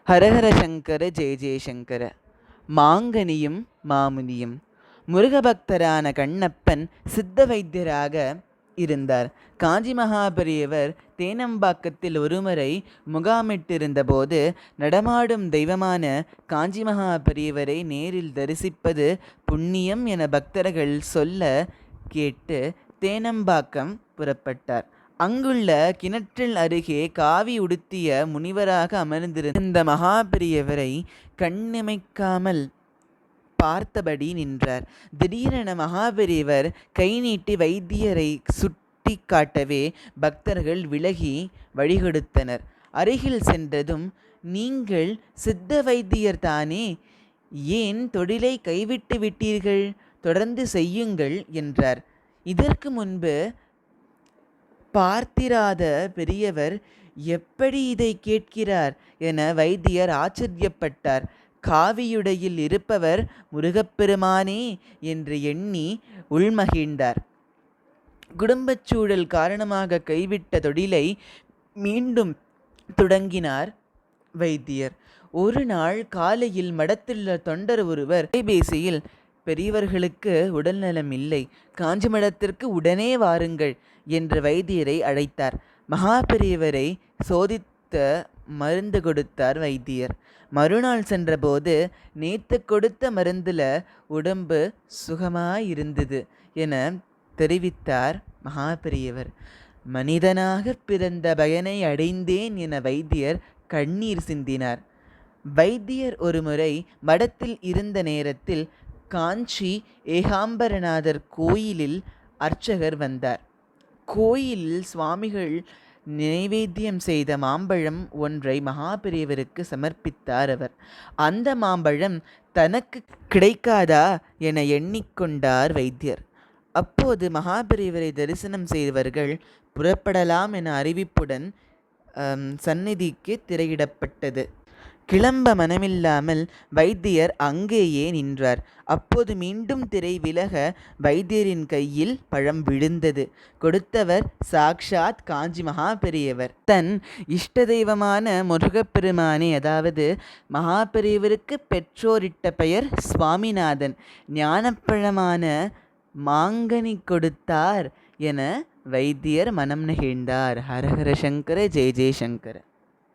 ஹரஹர சங்கர ஜெய ஜெயசங்கர. மாங்கனியும் மாமுனியும். முருகபக்தரான கண்ணப்பன் சித்த வைத்தியராக இருந்தார். காஞ்சி மகாபெரியவர் தேனம்பாக்கத்தில் ஒருமுறை முகாமிட்டிருந்தபோது நடமாடும் தெய்வமான காஞ்சி மகாபெரியவரை நேரில் தரிசிப்பது புண்ணியம் என பக்தர்கள் சொல்ல கேட்டு தேனம்பாக்கம் புறப்பட்டார். அங்குள்ள கிணற்றில் அருகே காவி உடுத்திய முனிவராக அமர்ந்திருந்த மகாபெரியவரை கண்ணிமைக்காமல் பார்த்தபடி நின்றார். திடீரென மகாபெரியவர் கை நீட்டி வைத்தியரை சுட்டி காட்டவே பக்தர்கள் விலகி வழிகொடுத்தனர். அருகில் சென்றதும், நீங்கள் சித்த வைத்தியர் தானே, ஏன் தொழிலை கைவிட்டு விட்டீர்கள்? தொடர்ந்து செய்யுங்கள் என்றார். இதற்கு முன்பு பார்த்திராத பெரியவர் எப்படி இதை கேட்கிறார் என வைத்தியர் ஆச்சரியப்பட்டார். காவியுடையில் இருப்பவர் முருகப்பெருமானே என்று எண்ணி உள்மகிழ்ந்தார். குடும்பச் சூழல் காரணமாக கைவிட்ட தொழிலை மீண்டும் தொடங்கினார் வைத்தியர். ஒரு நாள் காலையில் மடத்துள்ள தொண்டர் ஒருவர் கைபேசியில், பெரியவர்களுக்கு உடல்நலம் இல்லை, காஞ்சி மடத்திற்கு உடனே வாருங்கள் என்று வைத்தியரை அழைத்தார். மகாபெரியவரை சோதித்த மருந்து கொடுத்தார் வைத்தியர். மறுநாள் சென்றபோது, நேத்து கொடுத்த மருந்துல உடம்பு சுகமாயிருந்தது என தெரிவித்தார் மகாபெரியவர். மனிதனாக பிறந்த பயனை அடைந்தேன் என வைத்தியர் கண்ணீர் சிந்தினார். வைத்தியர் ஒருமுறை மடத்தில் இருந்த நேரத்தில் காஞ்சி ஏகாம்பரநாதர் கோயிலில் அர்ச்சகர் வந்தார். கோயிலில் சுவாமிகள் நைவேத்தியம் செய்த மாம்பழம் ஒன்றை மகாபெரியவருக்கு சமர்ப்பித்தார் அவர். அந்த மாம்பழம் தனக்கு கிடைக்காதா என எண்ணிக்கொண்டார் வைத்தியர். அப்போது மகாபெரியவரை தரிசனம் செய்தவர்கள் புறப்படலாம் என அறிவிப்புடன் சந்நிதிக்கு திரையிடப்பட்டது. கிளம்ப மனமில்லாமல் வைத்தியர் அங்கேயே நின்றார். அப்போது மீண்டும் திரை விலக வைத்தியரின் கையில் பழம் விழுந்தது. கொடுத்தவர் சாக்ஷாத் காஞ்சி மகாபெரியவர். தன் இஷ்ட தெய்வமான முருகப்பெருமானே, அதாவது மகாபெரியவருக்கு பெற்றோரிட்ட பெயர் சுவாமிநாதன், ஞானப்பழமான மாங்கனி கொடுத்தார் என வைத்தியர் மனம் நெகிழ்ந்தார். ஹரஹர சங்கர ஜெய ஜெயசங்கர.